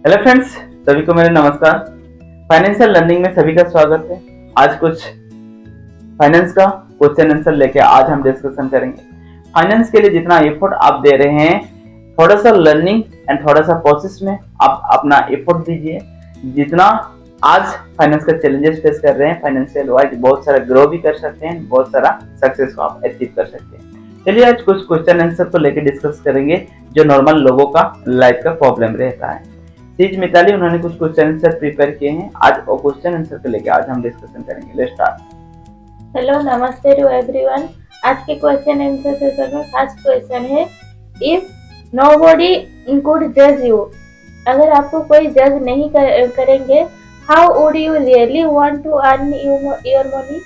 Hello friends, सभी को मेरा नमस्कार। फाइनेंशियल लर्निंग में सभी का स्वागत है। आज कुछ फाइनेंस का क्वेश्चन आंसर लेके आज हम डिस्कशन करेंगे। फाइनेंस के लिए जितना एफर्ट आप दे रहे हैं, थोड़ा सा लर्निंग एंड थोड़ा सा प्रोसेस में आप अपना एफर्ट दीजिए। जितना आज फाइनेंस का चैलेंजेस फेस कर रहे हैं, फाइनेंशियल वाइज बहुत सारा ग्रो भी कर सकते हैं, बहुत सारा सक्सेस को आप अचीव कर सकते हैं। चलिए आज कुछ क्वेश्चन आंसर को लेकर डिस्कस करेंगे जो नॉर्मल लोगों का लाइफ का प्रॉब्लम रहता है। सीज मिताली उन्होंने कुछ क्वेश्चन आंसर प्रिपेयर किए हैं। आज वो क्वेश्चन आंसर को लेकर आज हम डिस्कशन करेंगे। Let's start. हेलो, नमस्ते टू एवरीवन। आज के क्वेश्चन आंसर सेशन में फर्स्ट क्वेश्चन है, इफ नोबडी कुड जज यू, अगर आपको कोई जज नहीं करेंगे, how would you really want to earn your money,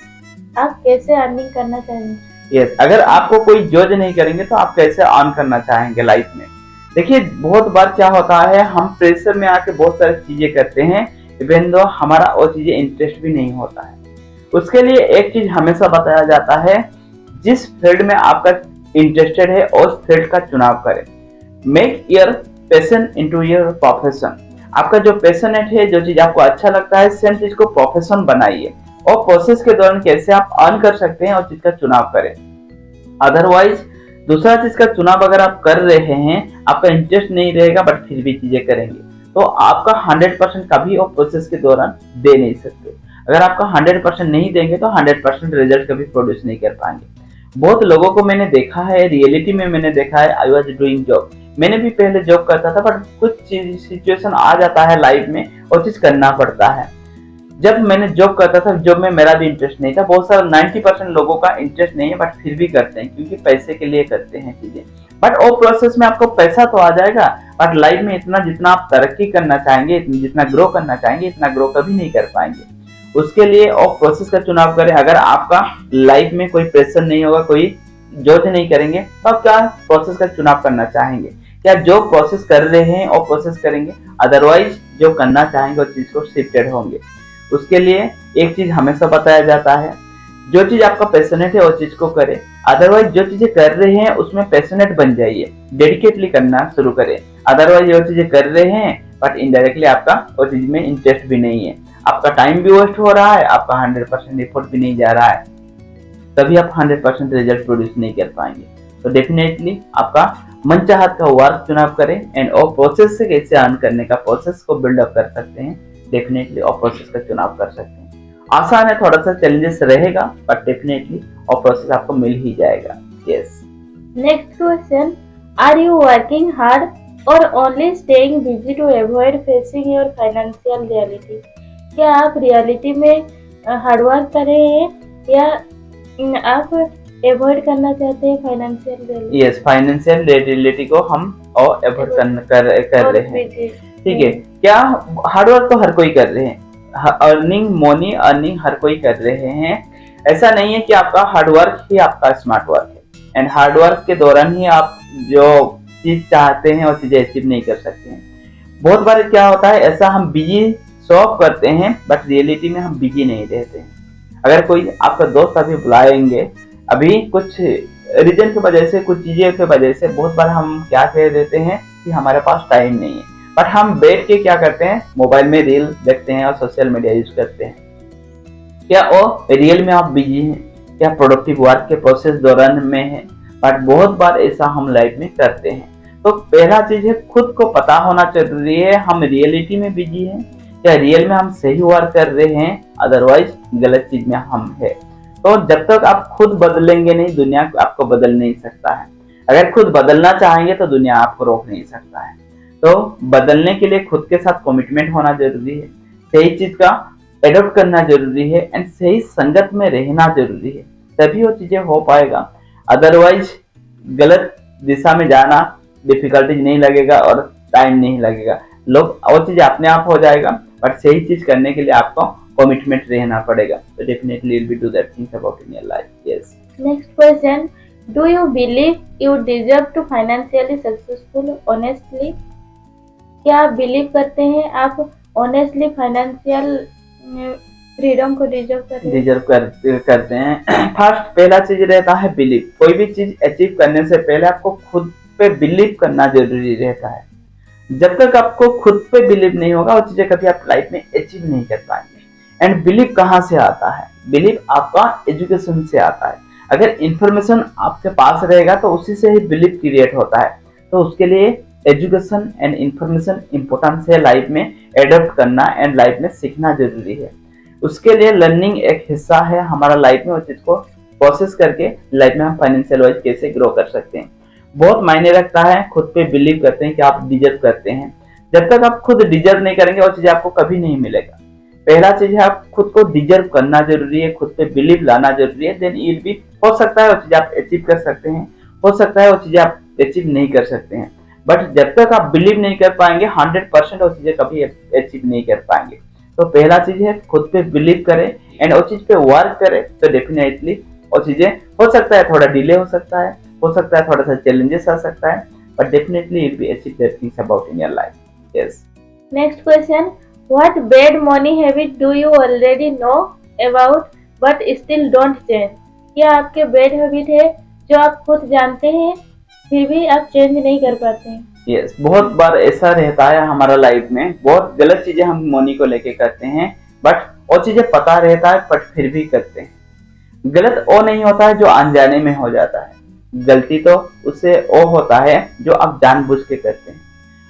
आप कैसे अर्निंग करना चाहेंगे? यस, अगर आपको कोई जज नहीं करेंगे तो आप कैसे अर्न करना चाहेंगे लाइफ में। देखिए, बहुत बार क्या होता है, हम प्रेशर में आके बहुत सारी चीजें करते हैं, इवन दो हमारा वो चीजें इंटरेस्ट भी नहीं होता है। उसके लिए एक चीज हमेशा बताया जाता है, जिस फील्ड में आपका इंटरेस्टेड है उस फील्ड का चुनाव करें। Make your passion into your profession. आपका जो पैशनेट है, जो चीज आपको अच्छा लगता है, सेम चीज को प्रोफेशन बनाइए और प्रोसेस के दौरान कैसे आप अर्न कर सकते हैं उस चीज का चुनाव करें। अदरवाइज दूसरा चीज का चुनाव अगर आप कर रहे हैं, आपका इंटरेस्ट नहीं रहेगा बट फिर भी चीजें करेंगे, तो आपका 100% कभी वो प्रोसेस के दौरान दे नहीं सकते। अगर आपका 100% नहीं देंगे तो 100% रिजल्ट कभी प्रोड्यूस नहीं कर पाएंगे। बहुत लोगों को मैंने देखा है, रियलिटी में मैंने देखा है। आई वॉज डूइंग जॉब, मैंने भी पहले जॉब करता था, बट कुछ सिचुएशन आ जाता है लाइफ में, वो चीज करना पड़ता है। जब मैंने जॉब करता था, जॉब में मेरा भी इंटरेस्ट नहीं था। बहुत सारा 90% लोगों का इंटरेस्ट नहीं है बट फिर भी करते हैं, क्योंकि पैसे के लिए करते हैं चीजें। बट वो प्रोसेस में आपको पैसा तो आ जाएगा, बट लाइफ में इतना जितना आप तरक्की करना चाहेंगे, जितना ग्रो करना चाहेंगे, इतना ग्रो कभी नहीं कर पाएंगे। उसके लिए और प्रोसेस का चुनाव करें। अगर आपका लाइफ में कोई प्रेशर नहीं होगा, कोई जॉब नहीं करेंगे, तो आप क्या प्रोसेस का चुनाव करना चाहेंगे? क्या जो प्रोसेस कर रहे हैं और प्रोसेस करेंगे, अदरवाइज जो करना चाहेंगे उस चीज को शिफ्टेड होंगे। उसके लिए एक चीज हमेशा बताया जाता है, जो चीज आपका पैशनेट है वो चीज को करें। अदरवाइज जो चीजें कर रहे हैं उसमें पैशनेट बन जाइए, डेडिकेटली करना शुरू करें। अदरवाइज जो चीजें कर रहे हैं बट इनडायरेक्टली आपका वो चीज में इंटरेस्ट भी नहीं है, आपका टाइम भी वेस्ट हो रहा है, आपका 100% एफर्ट भी नहीं जा रहा है, तभी आप 100% रिजल्ट प्रोड्यूस नहीं कर पाएंगे। तो डेफिनेटली आपका मनचाहत का वर्क चुनाव करें एंड और प्रोसेस से कैसे अर्न करने का प्रोसेस को बिल्डअप कर सकते हैं, डेफिनेटली और प्रोसेस का चुनाव कर सकते हैं। आसान है, थोड़ा सा चैलेंजेस रहेगा बट डेफिनेटली और प्रोसेस आपको मिल ही जाएगा। Yes. Next question, are you working hard or only staying busy to avoid facing your financial reality? क्या आप रियलिटी में हार्डवर्क कर रहे हैं या आप अवॉइड करना चाहते हैं financial reality? Yes, financial reality को हम और अवॉइड कर रहे हैं। ठीक है, क्या हार्डवर्क तो हर कोई कर रहे हैं, अर्निंग मनी अर्निंग हर कोई कर रहे हैं। ऐसा नहीं है कि आपका हार्डवर्क ही आपका स्मार्ट वर्क है एंड हार्डवर्क के दौरान ही आप जो चीज चाहते हैं वो चीजें अचीव नहीं कर सकते हैं। बहुत बार क्या होता है, ऐसा हम बिजी शो करते हैं बट रियलिटी में हम बिजी नहीं रहते हैं। अगर कोई आपका दोस्त अभी बुलाएंगे, अभी कुछ रीजन की वजह से, कुछ चीजें की वजह से बहुत बार हम क्या कह देते हैं कि हमारे पास टाइम नहीं है, बट हम बैठ के क्या करते हैं, मोबाइल में रील देखते हैं और सोशल मीडिया यूज करते हैं। क्या वो रियल में आप बिजी हैं? क्या प्रोडक्टिव वर्क के प्रोसेस दौरान में है? बट बहुत बार ऐसा हम लाइफ में करते हैं। तो पहला चीज है, खुद को पता होना जरूरी है, हम रियलिटी में बिजी हैं, क्या रियल में हम सही वर्क कर रहे हैं, अदरवाइज गलत चीज में हम है। तो जब तक आप खुद बदलेंगे नहीं, दुनिया आपको बदल नहीं सकता है। अगर खुद बदलना चाहेंगे तो दुनिया आपको रोक नहीं सकता है। तो बदलने के लिए खुद के साथ कमिटमेंट होना जरूरी है, सही चीज का एडॉप्ट करना जरूरी है एंड सही संगत में रहना जरूरी है, तभी वो चीजें हो पाएगा। अदरवाइज गलत दिशा में जाना डिफिकल्टीज नहीं लगेगा और टाइम नहीं लगेगा, लोग वो चीज अपने आप हो जाएगा। बट सही चीज करने के लिए आपको कमिटमेंट रहना पड़ेगा। तो definitely you will do that things about in your life. Yes. Next question, do you believe you deserve to financially successful honestly? क्या आप बिलीव करते हैं आप ऑनेस्टली फाइनेंशियल फ्रीडम को डिजर्व करते हैं? फर्स्ट पहला चीज रहता है बिलीव। कोई भी चीज अचीव करने से पहले आपको खुद पे बिलीव करना जरूरी रहता है। जब तक आपको खुद पे बिलीव नहीं होगा वो चीजें कभी आप लाइफ में अचीव नहीं कर पाएंगे। एंड बिलीव कहाँ से आता है? बिलीव आपका एजुकेशन से आता है। अगर इंफॉर्मेशन आपके पास रहेगा तो उसी से ही बिलीव क्रिएट होता है। तो उसके लिए एजुकेशन एंड इंफॉर्मेशन इंपॉर्टेंस है लाइफ में, एडॉप्ट करना एंड लाइफ में सीखना जरूरी है। उसके लिए लर्निंग एक हिस्सा है हमारा लाइफ में, उस चीज को प्रोसेस करके लाइफ में हम फाइनेंशियल वाइज कैसे ग्रो कर सकते हैं। बहुत मायने रखता है खुद पे बिलीव करते हैं कि आप डिजर्व करते हैं। जब तक आप खुद डिजर्व नहीं करेंगे वो चीज आपको कभी नहीं मिलेगा। पहला चीज है आप खुद को डिजर्व करना जरूरी है, खुद पे बिलीव लाना जरूरी है। देन यू विल बी, हो सकता है वो चीज आप अचीव कर सकते हैं, हो सकता है वो चीजें आप अचीव नहीं कर सकते हैं, बट जब तक आप बिलीव नहीं कर पाएंगे 100% वो चीजें कभी अचीव नहीं कर पाएंगे। तो पहला चीज है खुद पे बिलीव करें एंड उस चीज पे वर्क करें, तो डेफिनेटली वो चीजें, हो सकता है थोड़ा डिले हो सकता है थोड़ा सा चैलेंजेस आ सकता है, but definitely you will be achieve that things about in your life. Yes. Next question, what bad money habit do you already know about but still don't change? क्या आपके बैड हैबिट है जो आप खुद जानते हैं फिर भी आप चेंज नहीं कर पाते हैं? यस, बहुत बार ऐसा रहता है हमारा लाइफ में, बहुत गलत चीजें हम मनी को लेके करते हैं, बट वो चीजें पता रहता है बट फिर भी करते हैं। गलत वो नहीं होता है जो अनजाने में हो जाता है, गलती तो उससे वो होता है जो आप जानबूझ के करते हैं।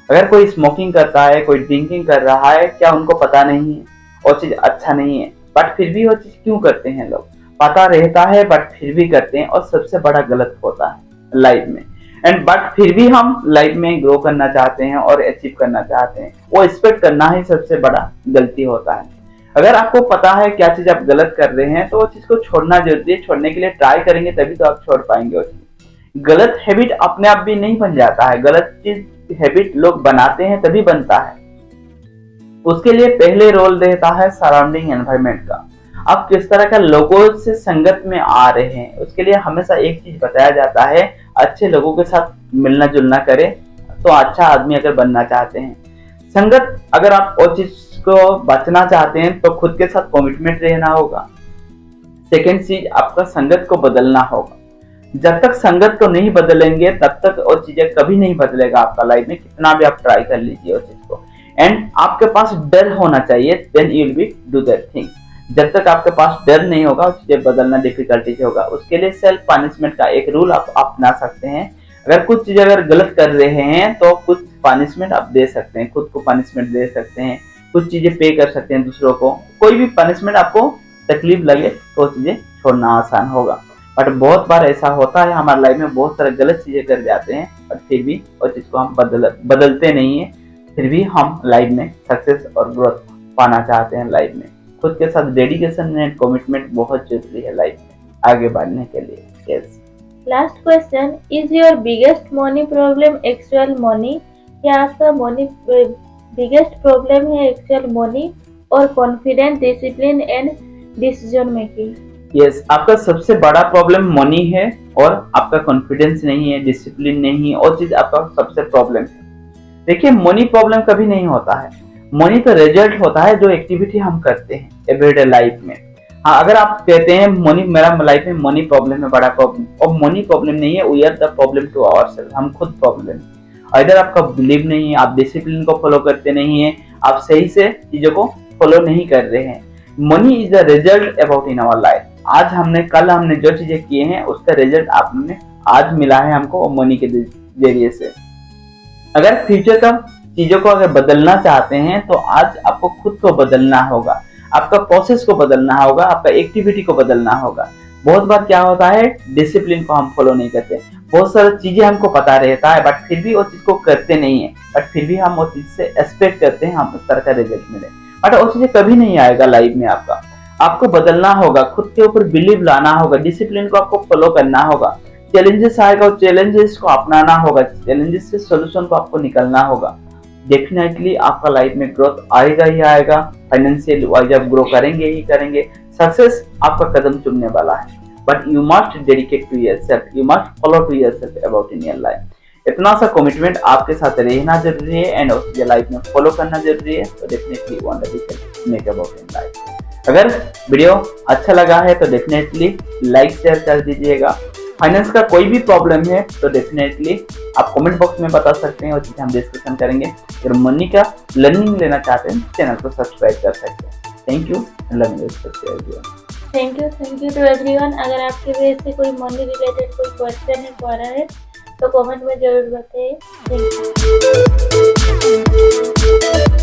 अगर कोई स्मोकिंग करता है, कोई ड्रिंकिंग कर रहा है, क्या उनको पता नहीं है वो चीज अच्छा नहीं है, बट फिर भी वो चीज क्यों करते हैं लोग? पता रहता है बट फिर भी करते हैं, और सबसे बड़ा गलत होता है लाइफ में। एंड बट फिर भी हम लाइफ में ग्रो करना चाहते हैं और अचीव करना चाहते हैं, वो एक्सपेक्ट करना ही सबसे बड़ा गलती होता है। अगर आपको पता है क्या चीज आप गलत कर रहे हैं तो वो चीज को छोड़ना जरूरी है। छोड़ने के लिए ट्राई करेंगे तभी तो आप छोड़ पाएंगे वो चीज। गलत हैबिट अपने आप भी नहीं बन जाता है, गलत चीज हैबिट लोग बनाते हैं तभी बनता है। उसके लिए पहले रोल रहता है सराउंडिंग एनवायरनमेंट का। आप किस तरह का लोगों से संगत में आ रहे हैं, उसके लिए हमेशा एक चीज बताया जाता है, अच्छे लोगों के साथ मिलना जुलना करें तो अच्छा आदमी अगर बनना चाहते हैं। संगत, अगर आप वो चीज को बचना चाहते हैं तो खुद के साथ कमिटमेंट रहना होगा। सेकेंड चीज, आपका संगत को बदलना होगा। जब तक संगत को नहीं बदलेंगे तब तक वो चीजें कभी नहीं बदलेगा आपका लाइफ में, कितना भी आप ट्राई कर लीजिए उस चीज को। एंड आपके पास डर होना चाहिए, then you will be do that thing. जब तक आपके पास डर नहीं होगा वो चीजें बदलना डिफिकल्टी से होगा। उसके लिए सेल्फ पनिशमेंट का एक रूल आप अपना सकते हैं। अगर कुछ चीज अगर गलत कर रहे हैं तो कुछ पनिशमेंट आप दे सकते हैं, खुद को पनिशमेंट दे सकते हैं, कुछ चीजें पे कर सकते हैं दूसरों को। कोई भी पनिशमेंट आपको तकलीफ लगे तो चीजें छोड़ना आसान होगा। बट बहुत बार ऐसा होता है हमारे लाइफ में, बहुत सारे गलत चीजें कर जाते हैं और फिर भी उस चीज को हम बदलते नहीं है। फिर भी हम लाइफ में सक्सेस और ग्रोथ पाना चाहते हैं लाइफ में। खुद के साथ डेडिकेशन एंड कमिटमेंट बहुत जरूरी है लाइफ में आगे बढ़ने के लिए। Yes. Last question, is your biggest money problem actual money? क्या आपका मनी बिगेस्ट प्रॉब्लम है एक्चुअल मनी और confidence, discipline and decision making? Yes, आपका सबसे बड़ा प्रॉब्लम मनी है और आपका कॉन्फिडेंस नहीं है, डिसिप्लिन नहीं है, और चीज आपका सबसे प्रॉब्लम है। देखिए, मनी प्रॉब्लम कभी नहीं होता है, मनी तो रिजल्ट होता है जो एक्टिविटी हम करते हैं एवरीडे लाइफ में। हाँ, अगर आप कहते हैं मनी, मेरा लाइफ में मनी प्रॉब्लम है, बड़ा प्रॉब्लम, और मनी प्रॉब्लम नहीं है, we are the problem to ourself, हम खुद प्रॉब्लम। इधर आपका बिलीव नहीं है, आप डिसिप्लिन को फॉलो करते नहीं है, आप सही से चीजों को फॉलो नहीं कर रहे हैं। Money is the result about in our life. आज हमने, कल हमने जो चीजें किए हैं उसका रिजल्ट आपने आज मिला है हमको मनी के जरिए से। अगर फ्यूचर का चीजों को अगर बदलना चाहते हैं तो आज आपको खुद को बदलना होगा, आपका प्रोसेस को बदलना होगा, आपका एक्टिविटी को बदलना होगा। बहुत बार क्या होता है, डिसिप्लिन को हम फॉलो नहीं करते, बहुत सारी चीजें हमको पता रहता है बट फिर भी वो चीज को करते नहीं है, बट फिर भी हम वो चीज से एक्सपेक्ट करते हैं हम उस तरह का रिजल्ट मिले, बट वो चीजें कभी नहीं आएगा लाइफ में। आपको बदलना होगा, खुद के ऊपर बिलीव लाना होगा, डिसिप्लिन को आपको फॉलो करना होगा। चैलेंजेस आएगा और चैलेंजेस को अपनाना होगा, चैलेंजेस से सोल्यूशन को आपको निकलना होगा। डेफिनेटली आपका लाइफ में ग्रोथ आएगा ही आएगा, फाइनेंशियल वाइज आप ग्रो करेंगे ही करेंगे, सक्सेस आपका कदम चुनने वाला है। But you must dedicate to yourself, you must follow to yourself about in your life. इतना सा कमिटमेंट आपके साथ रहना जरूरी है एंड उसके लाइफ में फॉलो करना जरूरी है। तो definitely want to make about in life. अगर वीडियो अच्छा लगा है तो डेफिनेटली लाइक शेयर कर दीजिएगा, फाइनेंस का कोई भी प्रॉब्लम है तो डेफिनेटली आप कमेंट बॉक्स में बता सकते हैं और चीजें हम डिस्कशन करेंगे। अगर मनी का लर्निंग लेना चाहते हैं चैनल को सब्सक्राइब कर सकते हैं। Thank you and love you everyone. Thank you to everyone. अगर आपके वजह से कोई मनी रिलेटेड कोई क्वेश्चन है आ रहा है तो कमेंट में जरूर बताइए। Thank you.